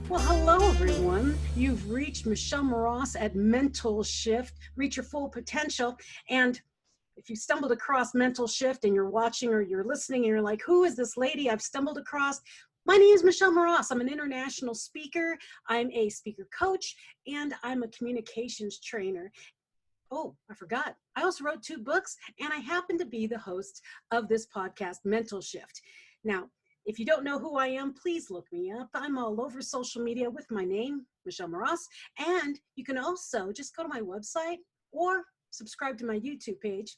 Well, hello, everyone. You've reached Michelle Moross at MentalShift, Reach Your Full Potential. And if you stumbled across MentalShift and you're watching or you're listening and you're like, who is this lady I've stumbled across? My name is Michelle Moross. I'm an international speaker. I'm a speaker coach, and I'm a communications trainer. Oh, I forgot. I also wrote 2 books, and I happen to be the host of this podcast, MentalShift. Now, if you don't know who I am, please look me up. I'm all over social media with my name, Michelle Moross. And you can also just go to my website or subscribe to my YouTube page.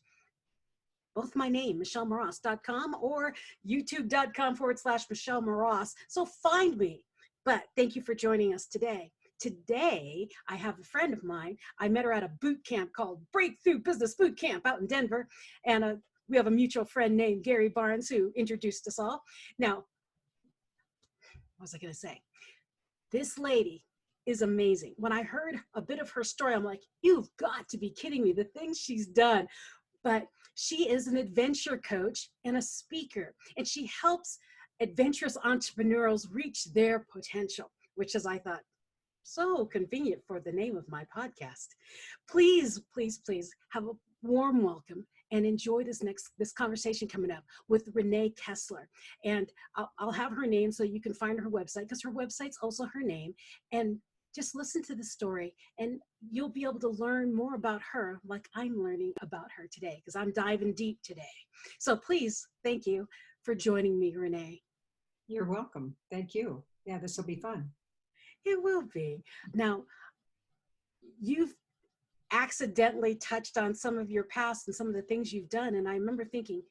Both my name, michellemoross.com or youtube.com/Michelle Moross. So find me. But thank you for joining us today. Today, I have a friend of mine. I met her at a boot camp called Breakthrough Business Boot Camp out in Denver. And we have a mutual friend named Gary Barnes who introduced us all. Now, what was I going to say? This lady is amazing. When I heard a bit of her story, I'm like, you've got to be kidding me, the things she's done. But she is an adventure coach and a speaker, and she helps adventurous entrepreneurs reach their potential, which is, I thought, so convenient for the name of my podcast. Please, please, please have a warm welcome and enjoy this conversation coming up with Rena Koesler. And I'll have her name so you can find her website, because her website's also her name. And just listen to the story and you'll be able to learn more about her like I'm learning about her today, because I'm diving deep today. So please, thank you for joining me, Rena. You're welcome. Thank you. Yeah, this will be fun. It will be. Now, you've accidentally touched on some of your past and some of the things you've done. And I remember thinking,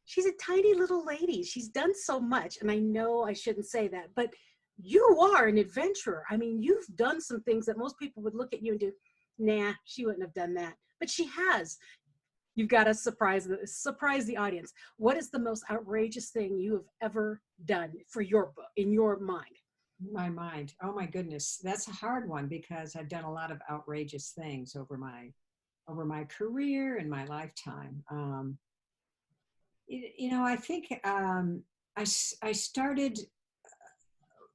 she's a tiny little lady. She's done so much. And I know I shouldn't say that, but you are an adventurer. I mean, you've done some things that most people would look at you and do, nah, she wouldn't have done that. But she has. You've got to surprise the audience. What is the most outrageous thing you have ever done for your book, in your mind? My mind. Oh my goodness. That's a hard one, because I've done a lot of outrageous things over my career and my lifetime. I think I started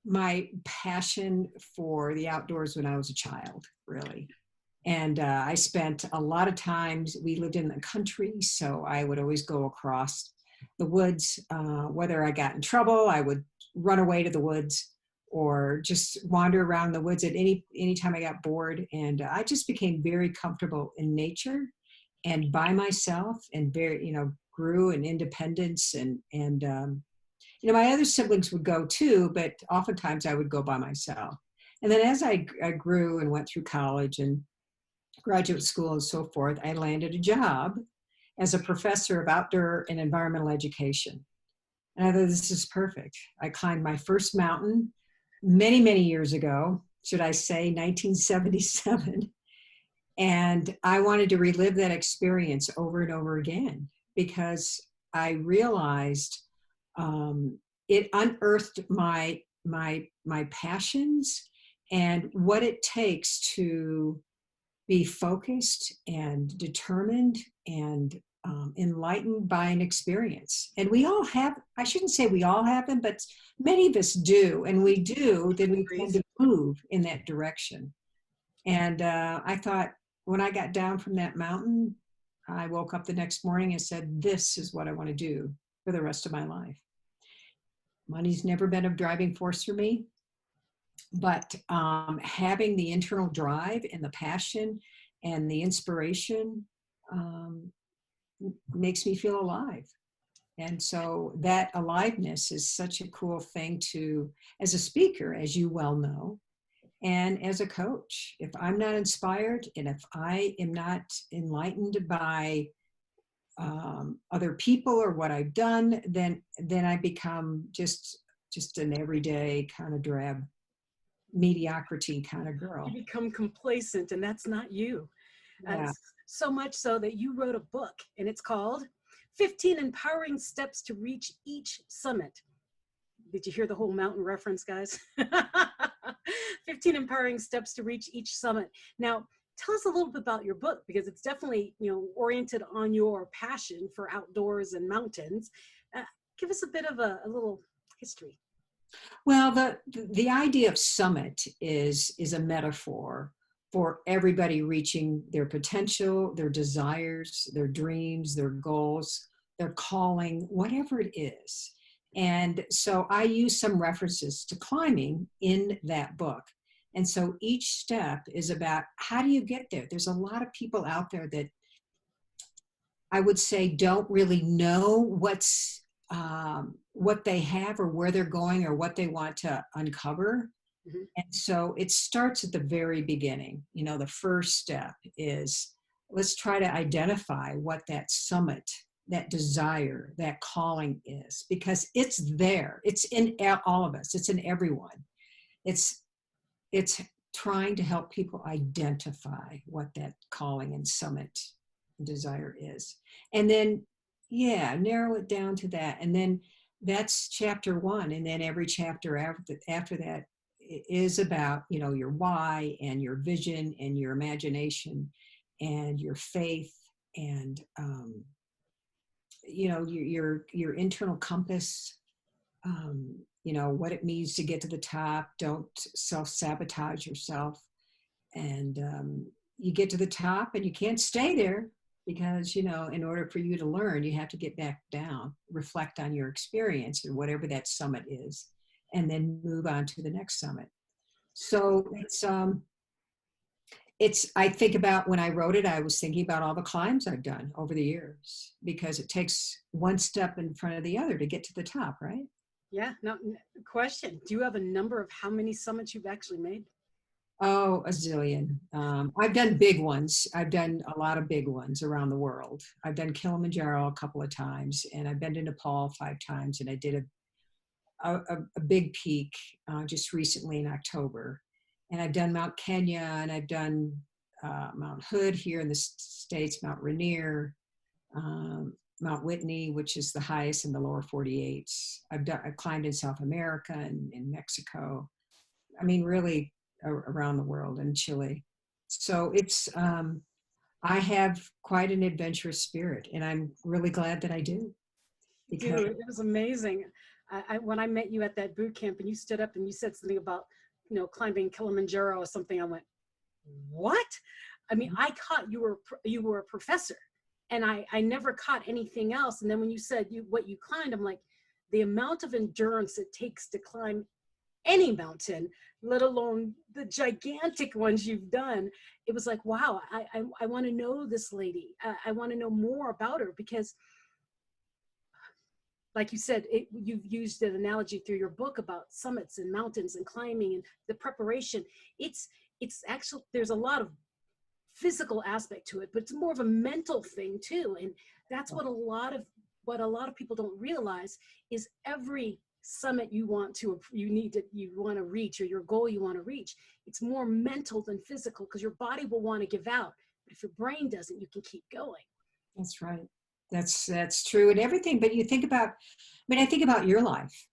my passion for the outdoors when I was a child, really. And I spent a lot of times, we lived in the country, so I would always go across the woods. Whether I got in trouble, I would run away to the woods or just wander around the woods at any time I got bored. And I just became very comfortable in nature and by myself, and very, grew in independence. And my other siblings would go too, but oftentimes I would go by myself. And then as I grew and went through college and graduate school and so forth, I landed a job as a professor of outdoor and environmental education. And I thought, this is perfect. I climbed my first mountain many, many years ago, should I say 1977. And I wanted to relive that experience over and over again, because I realized it unearthed my passions and what it takes to be focused and determined and enlightened by an experience. And we all have, I shouldn't say we all have them, but many of us do. And we do, then we tend to move in that direction. And I thought, when I got down from that mountain, I woke up the next morning and said, this is what I want to do for the rest of my life. Money's never been a driving force for me, but having the internal drive and the passion and the inspiration makes me feel alive. And so that aliveness is such a cool thing to, as a speaker, as you well know, and as a coach. If I'm not inspired and if I am not enlightened by other people or what I've done, then I become just an everyday kind of drab mediocrity kind of girl. You become complacent, and that's not you. Yeah. So much so that you wrote a book, and it's called 15 Empowering Steps to Reach Each Summit. Did you hear the whole mountain reference, guys? 15 Empowering Steps to Reach Each Summit. Now, tell us a little bit about your book, because it's definitely, oriented on your passion for outdoors and mountains. give us a bit of a little history. Well, the idea of summit is a metaphor for everybody reaching their potential, their desires, their dreams, their goals, their calling, whatever it is. And so I use some references to climbing in that book. And so each step is about, how do you get there? There's a lot of people out there that I would say don't really know what they have or where they're going or what they want to uncover. Mm-hmm. And so it starts at the very beginning. You know, the first step is, let's try to identify what that summit, that desire, that calling is, because it's there. It's in all of us. It's in everyone. It's trying to help people identify what that calling and summit and desire is. And then, narrow it down to that. And then that's chapter 1. And then every chapter after that is about, you know, your why and your vision and your imagination and your faith and, you know, your internal compass, you know, what it means to get to the top. Don't self-sabotage yourself. And you get to the top and you can't stay there, because, you know, in order for you to learn, you have to get back down, reflect on your experience and whatever that summit is, and then move on to the next summit. So it's, I think about, when I wrote it, I was thinking about all the climbs I've done over the years, because it takes one step in front of the other to get to the top, right? Yeah, no question. Do you have a number of how many summits you've actually made? Oh, a zillion. I've done big ones. I've done a lot of big ones around the world. I've done Kilimanjaro a couple of times, and I've been to Nepal 5 times, and I did a big peak just recently in October. And I've done Mount Kenya, and I've done Mount Hood here in the States, Mount Rainier, Mount Whitney, which is the highest in the lower 48. I've climbed in South America and in Mexico. I mean, really around the world, and Chile. So it's, I have quite an adventurous spirit, and I'm really glad that I do. Dude, it was amazing. When I met you at that boot camp and you stood up and you said something about, you know, climbing Kilimanjaro or something, I went, what? I mean, I caught you were a professor, and I never caught anything else. And then when you said what you climbed, I'm like, the amount of endurance it takes to climb any mountain, let alone the gigantic ones you've done. It was like, wow, I want to know this lady. I want to know more about her, because like you said, you've used an analogy through your book about summits and mountains and climbing and the preparation. It's actually, there's a lot of physical aspect to it, but it's more of a mental thing too. And that's what a lot of people don't realize is every summit you want to reach, or your goal you want to reach, it's more mental than physical, because your body will want to give out, but if your brain doesn't, you can keep going. That's right. That's true, and everything. But you think about, I think about your life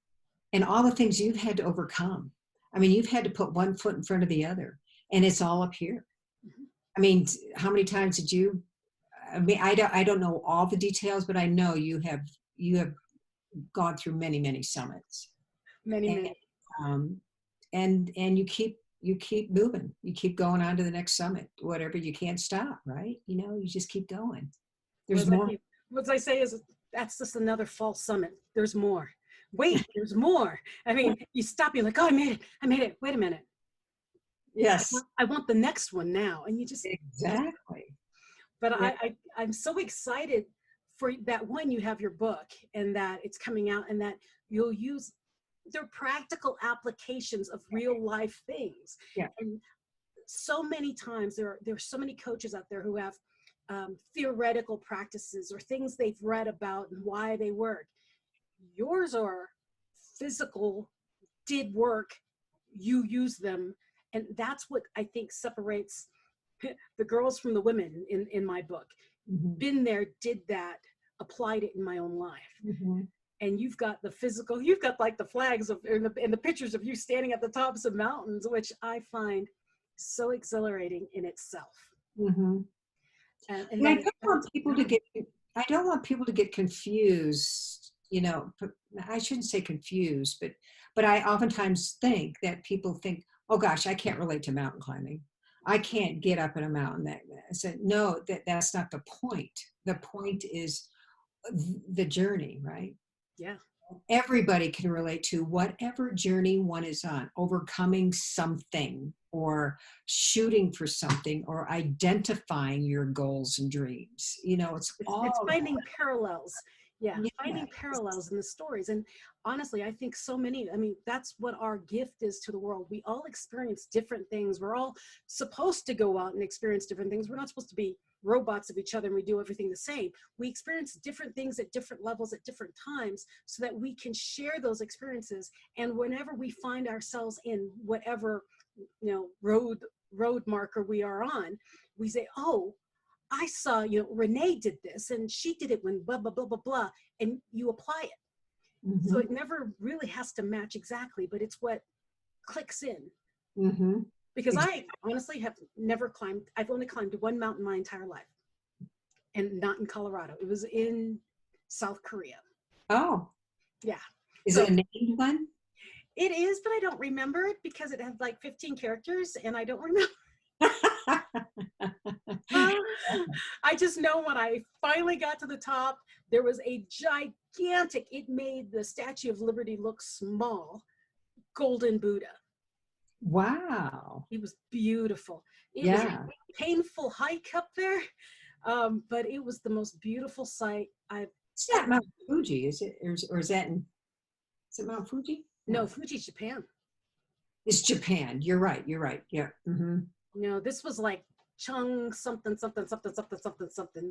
and all the things you've had to overcome. I mean, you've had to put one foot in front of the other, and it's all up here. Mm-hmm. I mean, how many times did you, I mean, I don't know all the details, but I know you have gone through many summits. Many. And you keep moving. You keep going on to the next summit. Whatever, you can't stop, right? You know, you just keep going. There's more. What I say is, that's just another false summit. There's more. Wait, there's more. I mean, you stop, you're like, oh, I made it. Wait a minute. Yes. I want the next one now. And you just. Exactly. But yeah. I'm so excited for that. One, you have your book and that it's coming out, and that you'll use their practical applications of real life things. Yeah. And so many times there's so many coaches out there who have theoretical practices or things they've read about and why they work. Yours are physical, did work, you use them. And that's what I think separates the girls from the women in my book. Mm-hmm. Been there, did that, applied it in my own life. Mm-hmm. And you've got the physical, you've got like the flags and the pictures of you standing at the tops of mountains, which I find so exhilarating in itself. Mm-hmm. And I don't want people to get confused I shouldn't say confused, but I oftentimes think that people think, oh gosh, I can't relate to mountain climbing. I can't get up in a mountain. I said, no, that's not the point. The point is the journey, right? Yeah. Everybody can relate to whatever journey one is on, overcoming something or shooting for something or identifying your goals and dreams. It's finding parallels. Yeah, yeah. finding parallels in the stories. And honestly, I think so many, I mean, that's what our gift is to the world. We all experience different things. We're all supposed to go out and experience different things. We're not supposed to be robots of each other and we do everything the same. We experience different things at different levels at different times so that we can share those experiences. And whenever we find ourselves in whatever, road marker we are on, we say, oh, I saw, Renee did this and she did it when blah, blah, blah, blah, blah, and you apply it. So it never really has to match exactly, but it's what clicks in. Because I honestly have never climbed, I've only climbed one mountain my entire life, and not in Colorado. It was in South Korea. Oh. Yeah. Is it a named one? It is, but I don't remember it because it had like 15 characters and I don't remember. I just know when I finally got to the top, there was a gigantic, it made the Statue of Liberty look small, golden Buddha. Wow. It was beautiful. It was a painful hike up there, but it was the most beautiful sight I've. It's not Mount Fuji, is it? Or is it Mount Fuji? No, Fuji's Japan. It's Japan. You're right. Yeah. No, this was like Chung something,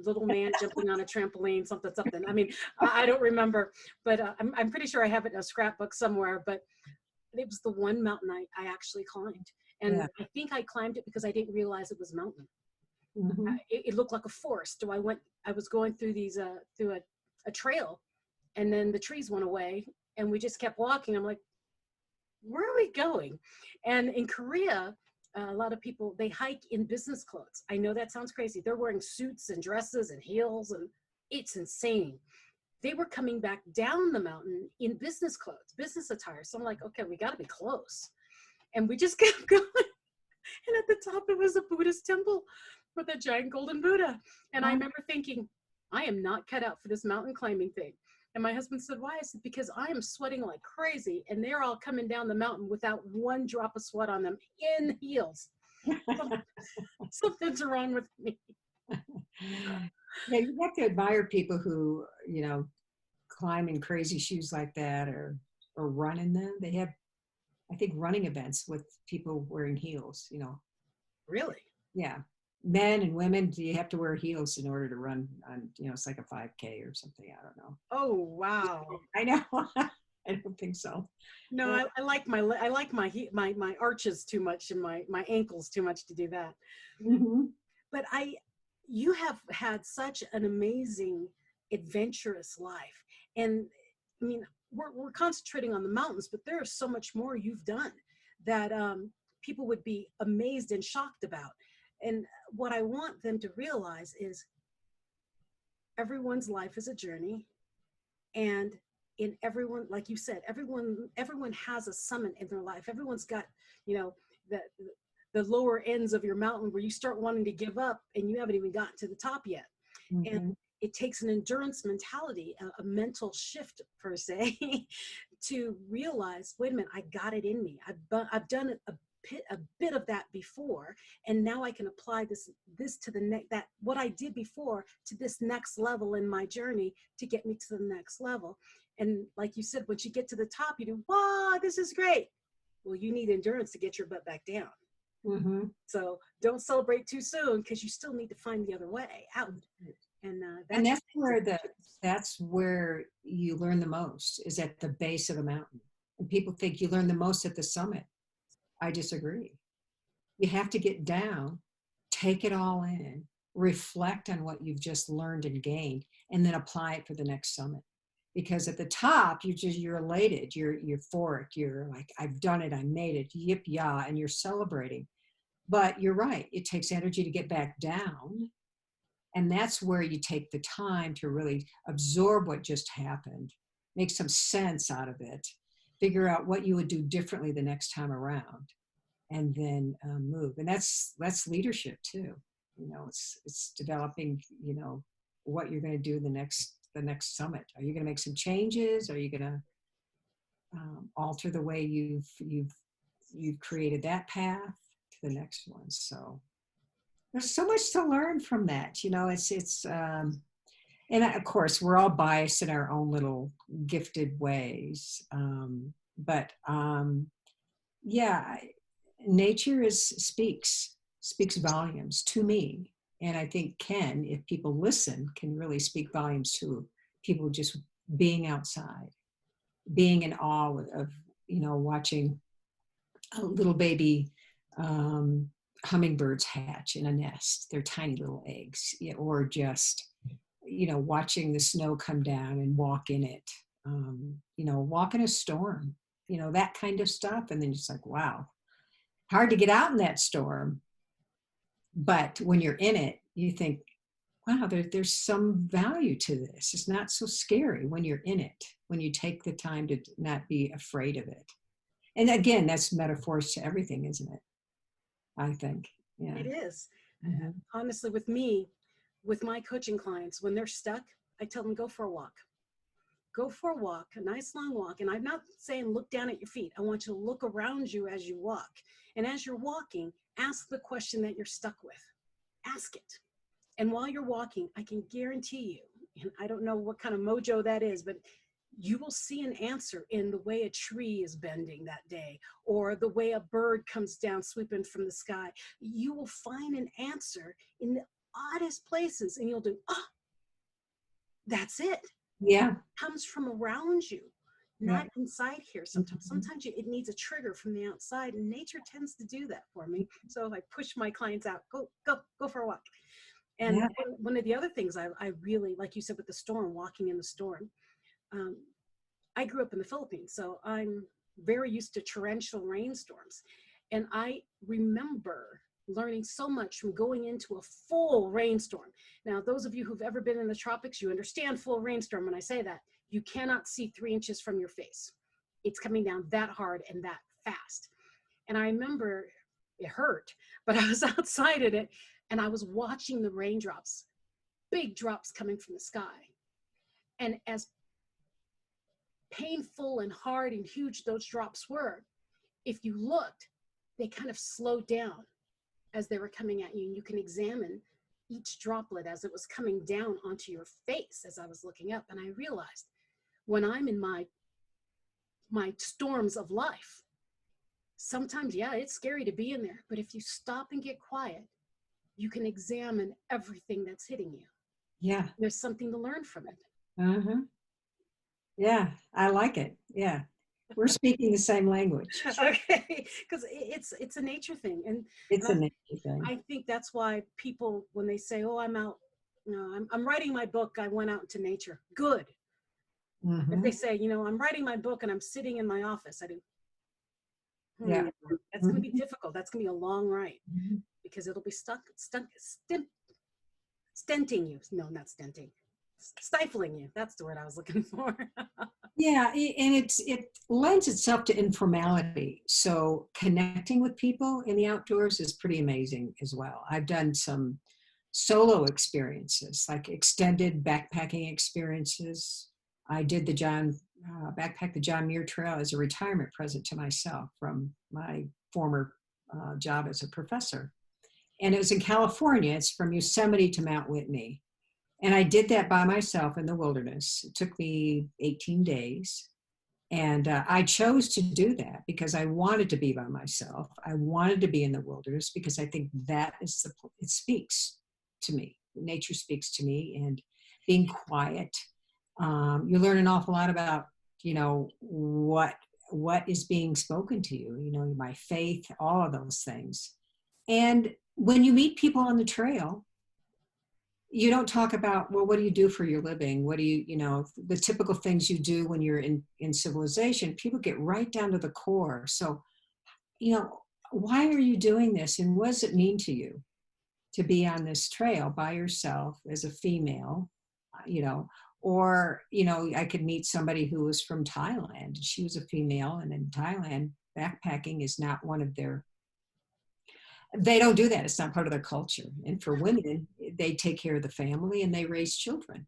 little man jumping on a trampoline, something. I mean, I don't remember, but I'm pretty sure I have it in a scrapbook somewhere, but it was the one mountain I actually climbed. And I think I climbed it because I didn't realize it was a mountain. It looked like a forest. So I was going through through a trail, and then the trees went away and we just kept walking. I'm like, where are we going? And in Korea, a lot of people, they hike in business clothes. I know that sounds crazy. They're wearing suits and dresses and heels, and it's insane. They were coming back down the mountain in business clothes, business attire. So I'm like, okay, we got to be close. And we just kept going. And at the top, it was a Buddhist temple with a giant golden Buddha. And I remember thinking, I am not cut out for this mountain climbing thing. And my husband said, why? I said, because I am sweating like crazy. And they're all coming down the mountain without one drop of sweat on them in heels. Something's wrong with me. Yeah, you have to admire people who, climb in crazy shoes like that or run in them. They have, I think, running events with people wearing heels, Really? Yeah. Men and women, do you have to wear heels in order to run on, it's like a 5K or something. I don't know. Oh, wow. I know. I don't think so. No, I like my arches too much and my ankles too much to do that. But you have had such an amazing, adventurous life. And I mean, we're concentrating on the mountains, but there is so much more you've done that people would be amazed and shocked about. And what I want them to realize is everyone's life is a journey, and in everyone, like you said, everyone has a summit in their life. Everyone's got, the lower ends of your mountain where you start wanting to give up and you haven't even gotten to the top yet. And it takes an endurance mentality, a mental shift per se, to realize, wait a minute, I got it in me. I've done it a bit of that before, and now I can apply this to the next, that what I did before to this next level in my journey to get me to the next level. And like you said, once you get to the top, you do, wow, this is great. Well, you need endurance to get your butt back down. So don't celebrate too soon, because you still need to find the other way out. And that's where you learn the most, is at the base of the mountain. And people think you learn the most at the summit. I disagree. You have to get down, take it all in, reflect on what you've just learned and gained, and then apply it for the next summit. Because at the top, you're elated, you're euphoric, you're like, I've done it, I made it, yip yah, and you're celebrating. But you're right, it takes energy to get back down. And that's where you take the time to really absorb what just happened, make some sense out of it, figure out what you would do differently the next time around, and then move. And that's leadership too. It's developing, what you're going to do the next summit. Are you going to make some changes? Are you going to alter the way you've created that path to the next one? So there's so much to learn from that. And of course, we're all biased in our own little gifted ways. But nature speaks volumes to me. And I think if people listen, can really speak volumes to people just being outside, being in awe of watching a little baby hummingbirds hatch in a nest, their tiny little eggs, or just watching the snow come down and walk in it, walk in a storm, that kind of stuff. And then just like, wow, hard to get out in that storm. But when you're in it, you think, wow, there's some value to this. It's not so scary when you're in it, when you take the time to not be afraid of it. And again, that's metaphors to everything, isn't it? I think. Yeah. It is. Mm-hmm. Honestly, with me, with my coaching clients, when they're stuck, I tell them, go for a walk. Go for a walk, a nice long walk. And I'm not saying look down at your feet. I want you to look around you as you walk. And as you're walking, ask the question that you're stuck with. Ask it. And while you're walking, I can guarantee you, and I don't know what kind of mojo that is, but you will see an answer in the way a tree is bending that day, or the way a bird comes down swooping from the sky. You will find an answer in the oddest places, and you'll do, oh, that's it. Yeah. It comes from around you, not inside here. Sometimes it needs a trigger from the outside, and nature tends to do that for me. So I push my clients out, go for a walk. And one of the other things I really, like you said, with the storm, walking in the storm, I grew up in the Philippines, so I'm very used to torrential rainstorms. And I remember learning so much from going into a full rainstorm. Now, those of you who've ever been in the tropics, you understand full rainstorm when I say that. You cannot see 3 inches from your face. It's coming down that hard and that fast. And I remember it hurt, but I was outside in it and I was watching the raindrops, big drops coming from the sky. And as painful and hard and huge those drops were, if you looked, they kind of slowed down as they were coming at you. And you can examine each droplet as it was coming down onto your face as I was looking up. And I realized when I'm in my storms of life, sometimes, it's scary to be in there. But if you stop and get quiet, you can examine everything that's hitting you. Yeah. There's something to learn from it. Uh-huh. Yeah, I like it. Yeah. We're speaking the same language. Okay, because it's a nature thing, and it's a nature thing. I think that's why people, when they say, "Oh, I'm out," I'm writing my book. I went out into nature. Good. Mm-hmm. If they say, I'm writing my book and I'm sitting in my office, I do. Yeah, that's going to be difficult. That's going to be a long ride because it'll be stenting you. No, not stenting. Stifling you. That's the word I was looking for. Yeah, and it lends itself to informality. So connecting with people in the outdoors is pretty amazing as well. I've done some solo experiences, like extended backpacking experiences. I did backpack the John Muir Trail as a retirement present to myself from my former job as a professor. And it was in California. It's from Yosemite to Mount Whitney. And I did that by myself in the wilderness. It took me 18 days. And I chose to do that because I wanted to be by myself. I wanted to be in the wilderness because I think that is it speaks to me. Nature speaks to me, and being quiet. You learn an awful lot about, what is being spoken to you, my faith, all of those things. And when you meet people on the trail, you don't talk about, well, what do you do for your living? What do you, the typical things you do when you're in civilization. People get right down to the core. So, why are you doing this? And what does it mean to you to be on this trail by yourself as a female? Or, I could meet somebody who was from Thailand. She was a female, and in Thailand, backpacking is not one of they don't do that. It's not part of their culture. And for women, they take care of the family and they raise children.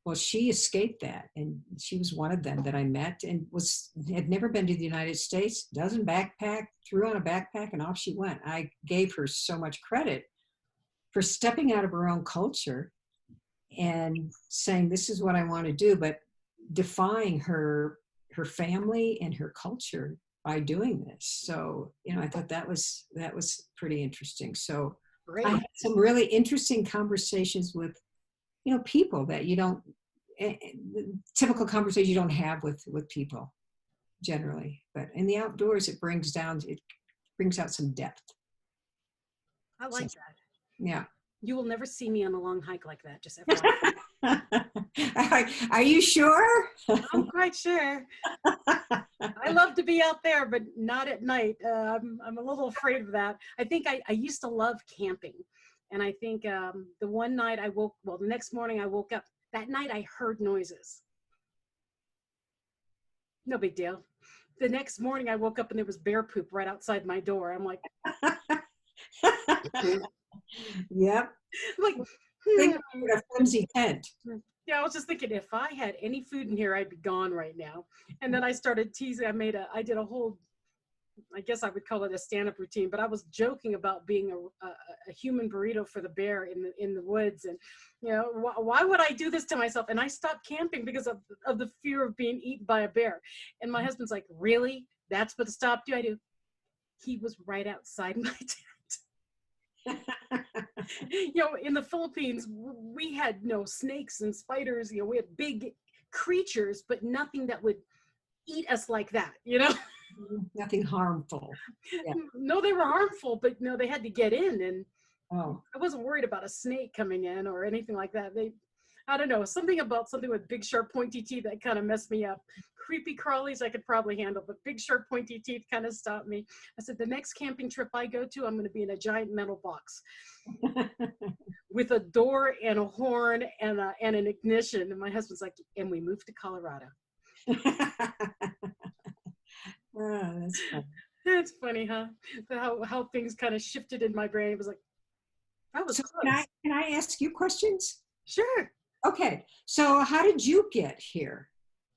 Well, she escaped that, and she was one of them that I met, and had never been to the United States, doesn't backpack, threw on a backpack, and off she went. I gave her so much credit for stepping out of her own culture and saying, this is what I want to do, but defying her family and her culture by doing this. So, I thought that was pretty interesting. So Great. I had some really interesting conversations with, people that you don't, typical conversation you don't have with people generally, but in the outdoors, it brings out some depth. I like that. Yeah. You will never see me on a long hike like that, just FYI. Are you sure? I'm quite sure. I love to be out there, but not at night. I'm a little afraid of that. I think I used to love camping. And I think the one night the next morning I woke up. That night I heard noises. No big deal. The next morning I woke up and there was bear poop right outside my door. I'm like, yep. Like, think of a flimsy tent. Yeah, I was just thinking, if I had any food in here, I'd be gone right now. And then I started teasing. I did a whole, I guess I would call it a stand-up routine, but I was joking about being a human burrito for the bear in the woods. And, why would I do this to myself? And I stopped camping because of the fear of being eaten by a bear. And my husband's like, really? That's what stopped you? I do. He was right outside my tent. In the Philippines, we had snakes and spiders. We had big creatures, but nothing that would eat us like that. Nothing harmful. Yeah. No, they were harmful, but they had to get in, and I wasn't worried about a snake coming in or anything like that. I don't know, something with big, sharp, pointy teeth that kind of messed me up. Creepy crawlies I could probably handle, but big, sharp, pointy teeth kind of stopped me. I said, the next camping trip I go to, I'm going to be in a giant metal box with a door and a horn and an ignition. And my husband's like, and we moved to Colorado. Oh, that's funny. It's funny, huh? How things kind of shifted in my brain. It was like, that was close. Can I ask you questions? Sure. Okay. So how did you get here?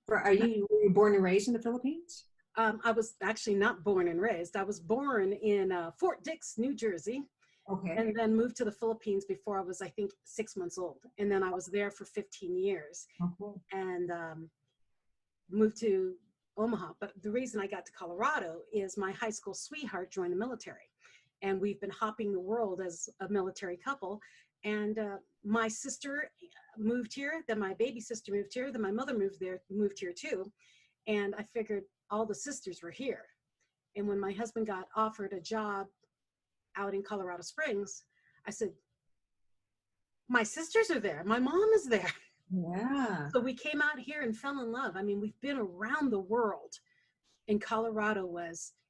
Were you born and raised in the Philippines? I was actually not born and raised. I was born in Fort Dix, New Jersey. Okay. And then moved to the Philippines before I was, I think, 6 months old. And then I was there for 15 years. Okay. And moved to Omaha. But the reason I got to Colorado is my high school sweetheart joined the military. And we've been hopping the world as a military couple. And my sister moved here, then my baby sister moved here, then my mother moved here too. And I figured all the sisters were here. And when my husband got offered a job out in Colorado Springs, I said, my sisters are there. My mom is there. Yeah. So we came out here and fell in love. I mean, we've been around the world. And Colorado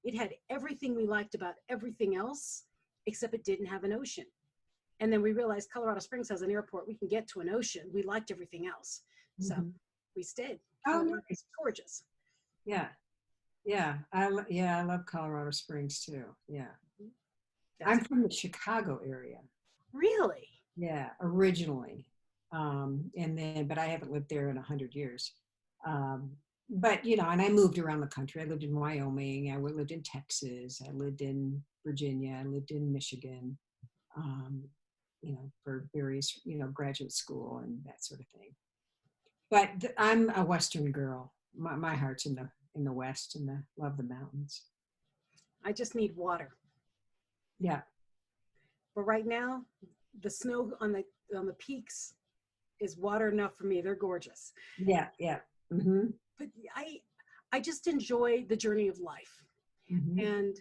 it had everything we liked about everything else, except it didn't have an ocean. And then we realized Colorado Springs has an airport. We can get to an ocean. We liked everything else. So we stayed. Oh, it's gorgeous. Yeah. Yeah. I love Colorado Springs too. Yeah. I'm from the Chicago area. Really? Yeah, originally. But I haven't lived there in 100 years. But, and I moved around the country. I lived in Wyoming. I lived in Texas. I lived in Virginia. I lived in Michigan, for various, graduate school and that sort of thing. But I'm a Western girl. My heart's in the West, and I love the mountains. I just need water. Yeah. But right now, the snow on the peaks is water enough for me. They're gorgeous. Yeah, yeah. Mm-hmm. But I just enjoy the journey of life. Mm-hmm. And,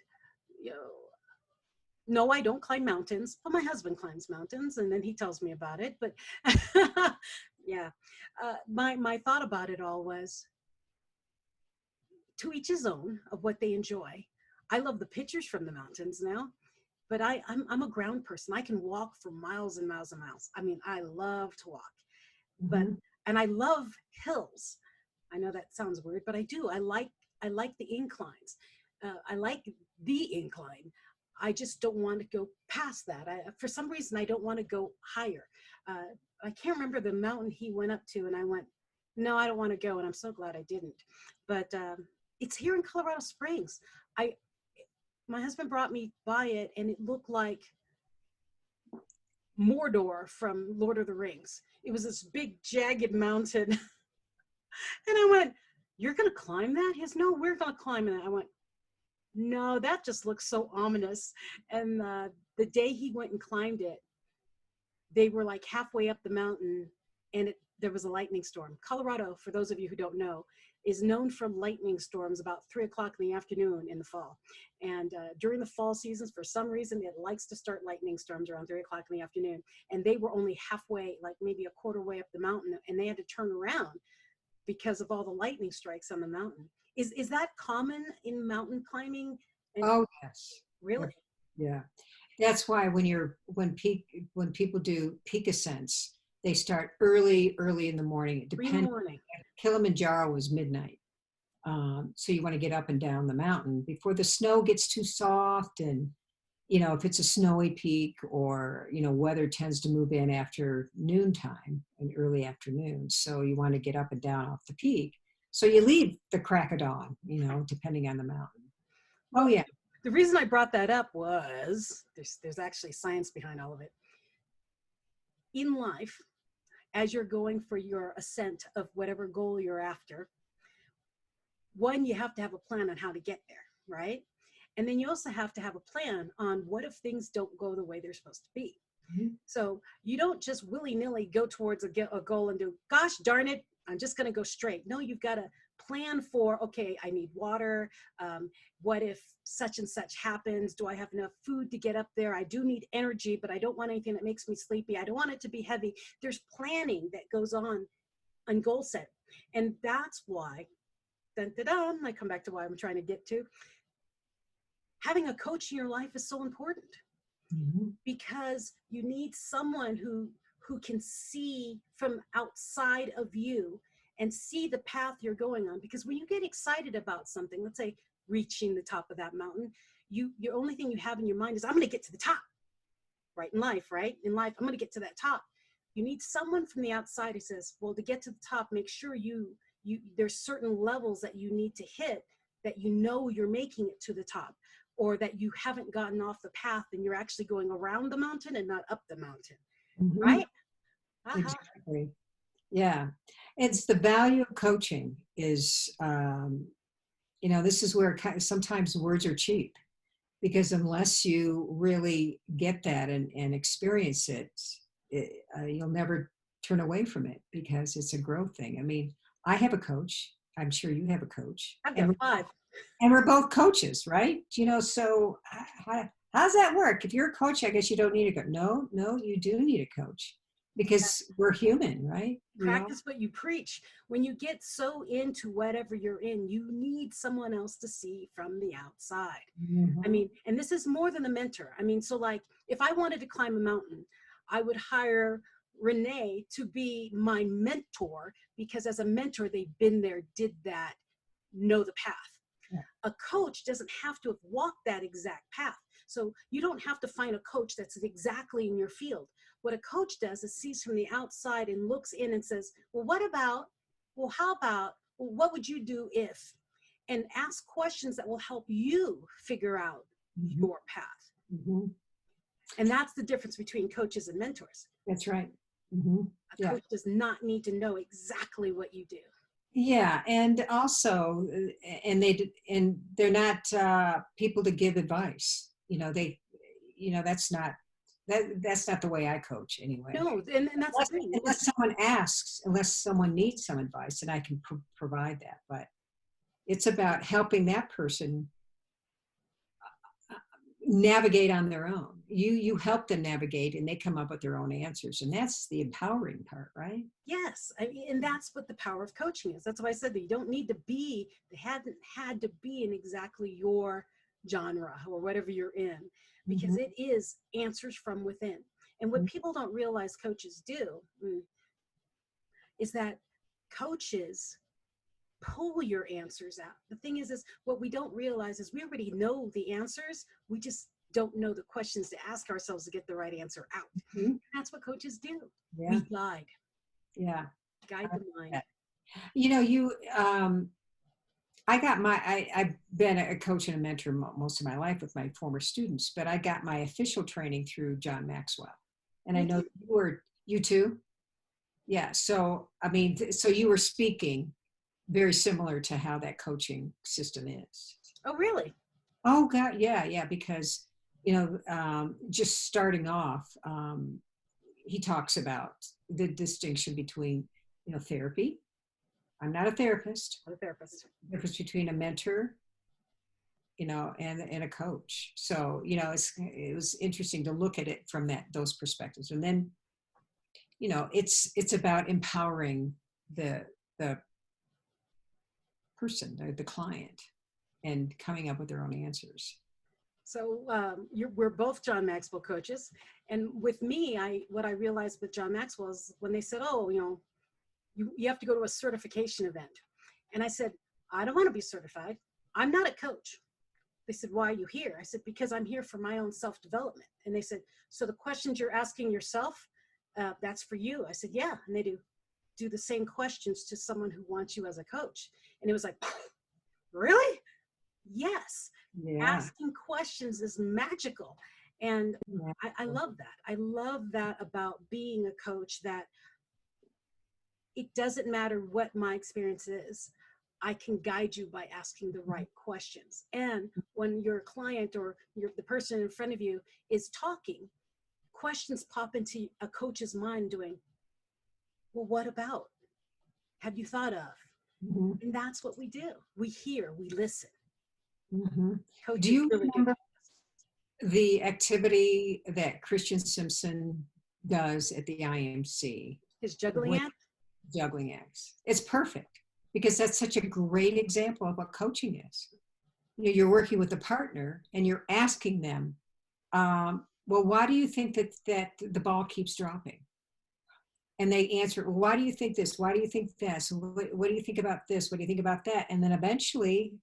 no, I don't climb mountains, but my husband climbs mountains, and then he tells me about it. But yeah, my thought about it all was, to each his own of what they enjoy. I love the pictures from the mountains now, but I'm a ground person. I can walk for miles and miles and miles. I mean, I love to walk, but and I love hills. I know that sounds weird, but I do. I like the inclines. I like the incline. I just don't want to go past that. For some reason, I don't want to go higher. I can't remember the mountain he went up to, and I went, no, I don't want to go, and I'm so glad I didn't. But it's here in Colorado Springs. My husband brought me by it, and it looked like Mordor from Lord of the Rings. It was this big jagged mountain. And I went, you're going to climb that? He goes, no, we're going to climb that. I went, no, that just looks so ominous. And the day he went and climbed it, they were like halfway up the mountain, and there was a lightning storm. Colorado, for those of you who don't know, is known for lightning storms about 3 o'clock in the afternoon in the fall. And during the fall seasons, for some reason, it likes to start lightning storms around 3 o'clock in the afternoon. And they were only halfway, like maybe a quarter way up the mountain, and they had to turn around because of all the lightning strikes on the mountain. Is that common in mountain climbing? Oh, yes. Really? Yeah. That's why when people do peak ascents, they start early in the morning. It depends. Kilimanjaro was midnight. So you want to get up and down the mountain before the snow gets too soft. And, if it's a snowy peak, or, weather tends to move in after noontime and early afternoon. So you want to get up and down off the peak. So you leave the crack of dawn, depending on the mountain. Oh, yeah. The reason I brought that up was there's actually science behind all of it. In life, as you're going for your ascent of whatever goal you're after, one, you have to have a plan on how to get there, right? And then you also have to have a plan on what if things don't go the way they're supposed to be. Mm-hmm. So you don't just willy-nilly go towards a goal and do, gosh darn it, I'm just going to go straight. No, you've got to plan for, okay, I need water. What if such and such happens? Do I have enough food to get up there? I do need energy, but I don't want anything that makes me sleepy. I don't want it to be heavy. There's planning that goes on goal set. And that's why, I come back to why I'm trying to get to. Having a coach in your life is so important. Mm-hmm. Because you need someone who can see from outside of you and see the path you're going on. Because when you get excited about something, let's say reaching the top of that mountain, your only thing you have in your mind is, I'm going to get to the top. Right? In life, I'm going to get to that top. You need someone from the outside who says, well, to get to the top, make sure there's certain levels that you need to hit, that you're making it to the top, or that you haven't gotten off the path and you're actually going around the mountain and not up the mountain. Mm-hmm. Right? Uh-huh. Exactly. Yeah. It's the value of coaching is, this is where sometimes words are cheap, because unless you really get that and experience it, you'll never turn away from it, because it's a growth thing. I mean, I have a coach. I'm sure you have a coach. I've got 5. And we're both coaches, right? So how's that work? If you're a coach, I guess you don't need a coach. No, you do need a coach, because we're human, right? Practice what you preach. When you get so into whatever you're in, you need someone else to see from the outside. Mm-hmm. I mean, and this is more than a mentor. I mean, so like if I wanted to climb a mountain, I would hire Renee to be my mentor, because as a mentor, they've been there, did that, know the path. Yeah. A coach doesn't have to have walked that exact path. So you don't have to find a coach that's exactly in your field. What a coach does is sees from the outside and looks in and says, how about, what would you do if? And ask questions that will help you figure out mm-hmm. your path. Mm-hmm. And that's the difference between coaches and mentors. That's right. Mm-hmm. A coach does not need to know exactly what you do. Yeah, and also, they're not people to give advice. That's not the way I coach anyway. No, and that's the thing. Unless someone asks, unless someone needs some advice, and I can provide that. But it's about helping that person navigate on their own. You help them navigate, and they come up with their own answers, and that's the empowering part, right? Yes, and that's what the power of coaching is. That's why I said that you don't need to be. They haven't had to be in exactly your genre or whatever you're in, because mm-hmm. it is answers from within. And what mm-hmm. people don't realize coaches do, is that coaches pull your answers out. The thing is what we don't realize is we already know the answers. We just don't know the questions to ask ourselves to get the right answer out. Mm-hmm. That's what coaches do. Yeah. We guide. Yeah. Guide the mind. You know, I've been a coach and a mentor most of my life with my former students, but I got my official training through John Maxwell. And I know you too? Yeah. So, I mean, so you were speaking very similar to how that coaching system is. Oh, really? Oh, God. Yeah. Yeah. Because, you know, just starting off, he talks about the distinction between, you know, therapy. I'm not a therapist. I'm a therapist. The difference between a mentor, you know, and a coach. So, you know, it was interesting to look at it from those perspectives. And then, you know, it's about empowering the person, the client, and coming up with their own answers. So we're both John Maxwell coaches. And with me, what I realized with John Maxwell is when they said, oh, you know, you have to go to a certification event. And I said, I don't want to be certified. I'm not a coach. They said, why are you here? I said, because I'm here for my own self-development. And they said, so the questions you're asking yourself, that's for you. I said, yeah. And they do the same questions to someone who wants you as a coach. And it was like, really? Yes. Yeah. Asking questions is magical. And yeah. I love that. I love that about being a coach, that it doesn't matter what my experience is. I can guide you by asking the right questions. And when your client or the person in front of you is talking, questions pop into a coach's mind doing, well, what about? Have you thought of? Mm-hmm. And that's what we do. We hear, we listen. Mm-hmm. Do you really remember the activity that Christian Simpson does at the IMC? His juggling act? Juggling acts. It's perfect because that's such a great example of what coaching is. You know, you're working with a partner and you're asking them, well, why do you think that the ball keeps dropping? And they answer, well, why do you think this? Why do you think this? What do you think about this? What do you think about that? And then eventually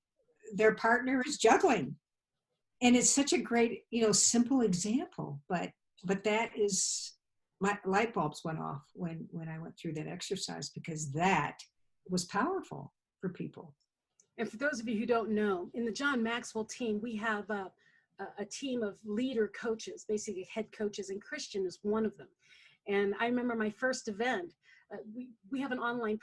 their partner is juggling. And it's such a great, you know, simple example, but that is, my light bulbs went off when I went through that exercise, because that was powerful for people. And for those of you who don't know, in the John Maxwell team, we have a team of leader coaches, basically head coaches, and Christian is one of them. And I remember my first event, we have an online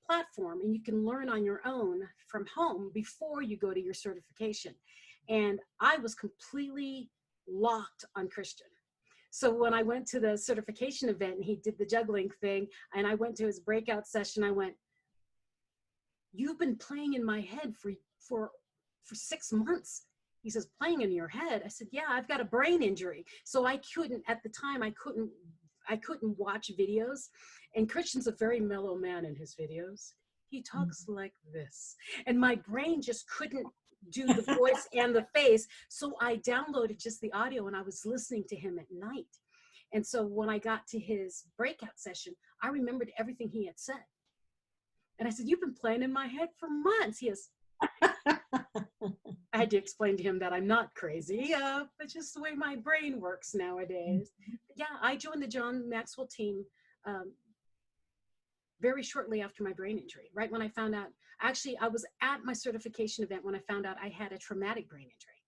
platform, and you can learn on your own from home before you go to your certification. And I was completely locked on Christian. So when I went to the certification event and he did the juggling thing, and I went to his breakout session, I went, you've been playing in my head for 6 months. He says, playing in your head? I said, yeah, I've got a brain injury. So I couldn't, at the time, I couldn't watch videos. And Christian's a very mellow man in his videos. He talks like this. And my brain just couldn't do the voice and the face. So I downloaded just the audio, and I was listening to him at night. And so when I got to his breakout session, I remembered everything he had said. And I said, you've been playing in my head for months. He is. I had to explain to him that I'm not crazy, but just the way my brain works nowadays. But yeah, I joined the John Maxwell team very shortly after my brain injury, right when I found out. Actually, I was at my certification event when I found out I had a traumatic brain injury,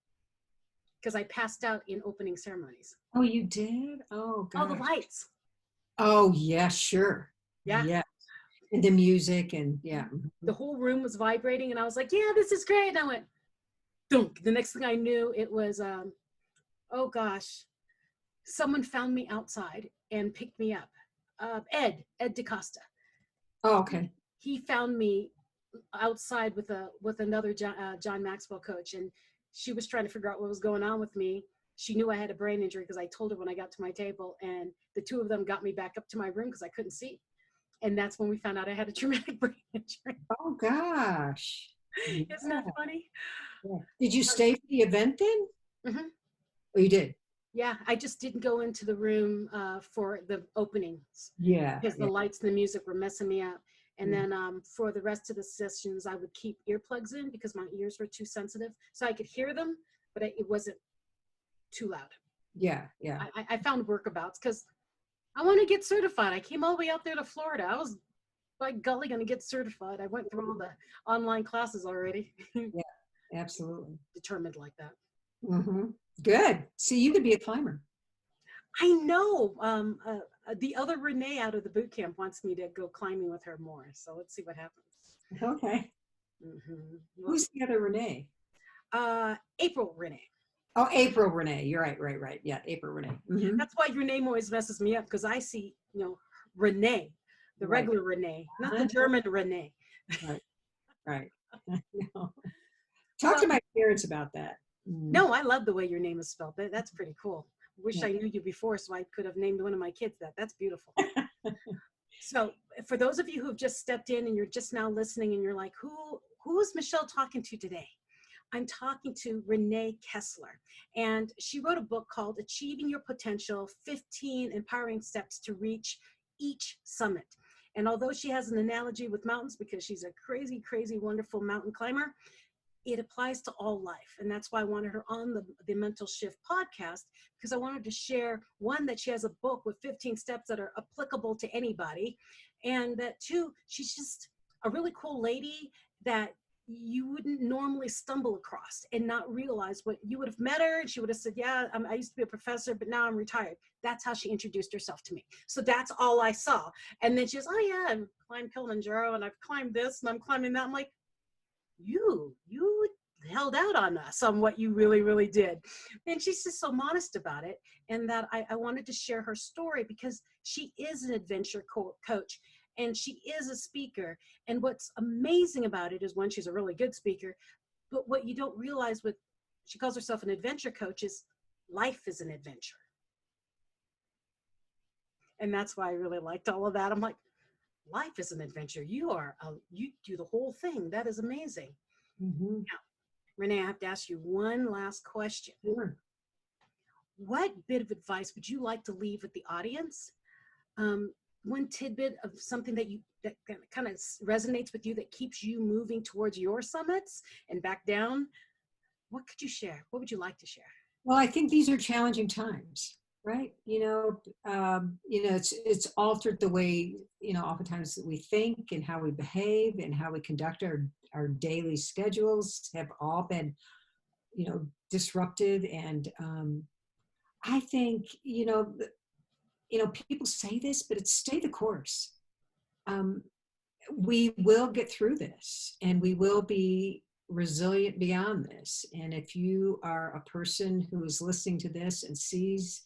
because I passed out in opening ceremonies. Oh, you did? Oh, God. Oh, the lights. Oh, yeah, sure. Yeah. Yeah. And the music, and yeah. The whole room was vibrating, and I was like, yeah, this is great. And I went, dunk. The next thing I knew, it was, oh gosh, someone found me outside and picked me up. Ed DeCosta. Oh, okay. He found me outside with another John Maxwell coach, and she was trying to figure out what was going on with me. She knew I had a brain injury because I told her when I got to my table, and the two of them got me back up to my room because I couldn't see. And that's when we found out I had a traumatic brain injury. Oh, gosh. Isn't that funny? Yeah. Did you stay for the event then? Mm-hmm. Oh, you did? Yeah, I just didn't go into the room for the openings Yeah, because the yeah. lights and the music were messing me up. And Mhm. then for the rest of the sessions, I would keep earplugs in because my ears were too sensitive. So I could hear them, but it wasn't too loud. Yeah, yeah. I found workabouts because I want to get certified. I came all the way out there to Florida. I was by golly going to get certified. I went through all the online classes already. Yeah, absolutely. Determined like that. Hmm. Good. See, you could be a climber. I know. The other Renee out of the boot camp wants me to go climbing with her more. So let's see what happens. Okay. Well, Who's the other Renee? April Renee. Oh, April Renee. You're right, right, right. Yeah, April Renee. Hmm. That's why your name always messes me up because I see, Renee, the Right. regular Renee, not the Uh-huh. German Renee. Right, right. No. Talk to Well, my parents about that. Mm. no, I love the way your name is spelled. That's pretty cool. Wish Yeah. I knew you before so I could have named one of my kids that. That's beautiful. So for those of you who have just stepped in and you're just now listening and you're like, who is Michelle talking to today? I'm talking to Rena Koesler, and she wrote a book called Achieving Your Potential, 15 Empowering Steps to Reach Each Summit. And although she has an analogy with mountains because she's a crazy, crazy, wonderful mountain climber, it applies to all life. And that's why I wanted her on the Mental Shift podcast, because I wanted to share, one, that she has a book with 15 steps that are applicable to anybody. And that two, she's just a really cool lady that you wouldn't normally stumble across and not realize what you would have met her. And she would have said, yeah, I used to be a professor, but now I'm retired. That's how she introduced herself to me. So that's all I saw. And then she was, oh yeah, I've climbed Kilimanjaro and I've climbed this and I'm climbing that. I'm like, you held out on us on what you really, really did. And she's just so modest about it. And that I wanted to share her story because she is an adventure coach and she is a speaker. And what's amazing about it is, one, she's a really good speaker, but what you don't realize with, she calls herself an adventure coach, is life is an adventure. And that's why I really liked all of that. I'm like, life is an adventure. You do the whole thing. That is amazing. Hmm. Now, Renee, I have to ask you one last question. Sure. What bit of advice would you like to leave with the audience? One tidbit of something that kind of resonates with you, that keeps you moving towards your summits and back down. What could you share? What would you like to share? Well, I think these are challenging times, right? It's altered the way, oftentimes that we think and how we behave and how we conduct our daily schedules have all been, disrupted. And I think, people say this, but it's stay the course. Um, we will get through this and we will be resilient beyond this. And if you are a person who is listening to this and sees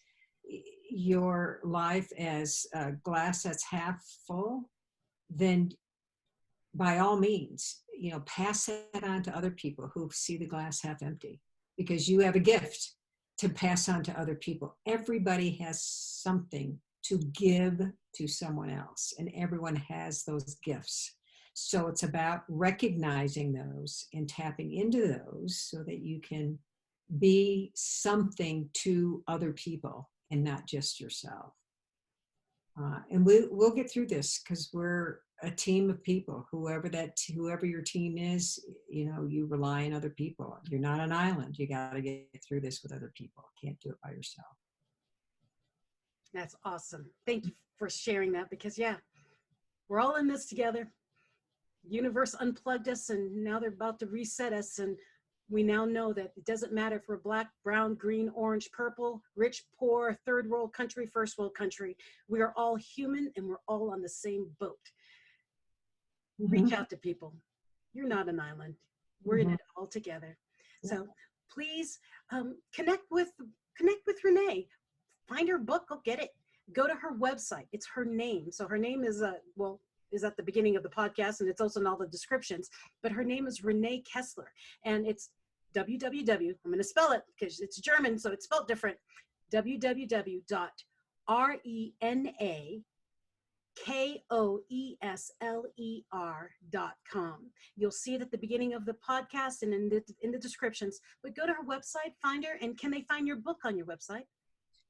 your life as a glass that's half full, then by all means, pass that on to other people who see the glass half empty, because you have a gift to pass on to other people. Everybody has something to give to someone else, and everyone has those gifts. So it's about recognizing those and tapping into those so that you can be something to other people and not just yourself. And we'll get through this because we're a team of people. Whoever your team is, you rely on other people. You're not an island. You got to get through this with other people. Can't do it by yourself. That's awesome. Thank you for sharing that, because yeah, we're all in this together. Universe unplugged us and now they're about to reset us, and we now know that it doesn't matter if we're black, brown, green, orange, purple, rich, poor, third world country, first world country. We are all human and we're all on the same boat. Reach out to people. You're not an island. We're in it all together. So please connect with Renee. Find her book, go get it. Go to her website. It's her name. So her name is is at the beginning of the podcast, and it's also in all the descriptions. But her name is Rena Koesler, and it's www. I'm going to spell it because it's German, so it's spelled different. www.renakoesler.com. You'll see it at the beginning of the podcast and in the descriptions. But go to her website, find her, and can they find your book on your website?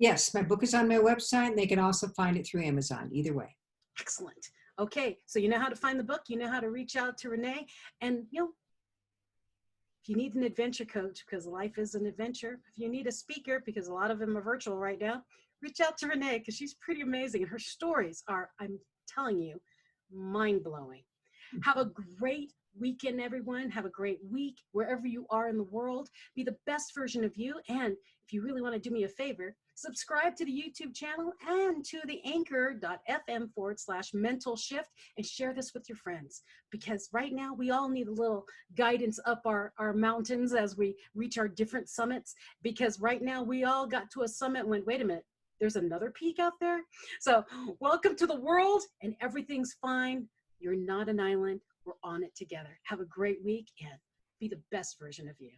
Yes, my book is on my website, and they can also find it through Amazon, either way. Excellent. Okay, so you know how to find the book, you know how to reach out to Renee, and if you need an adventure coach, because life is an adventure, if you need a speaker, because a lot of them are virtual right now, reach out to Renee, because she's pretty amazing, and her stories are, I'm telling you, mind-blowing. Have a great weekend, everyone. Have a great week wherever you are in the world. Be the best version of you. And if you really want to do me a favor, subscribe to the YouTube channel and to the anchor.fm/MentalShift and share this with your friends. Because right now we all need a little guidance up our mountains as we reach our different summits. Because right now we all got to a summit and went, wait a minute, there's another peak out there. So welcome to the world, and everything's fine. You're not an island. We're on it together. Have a great week and be the best version of you.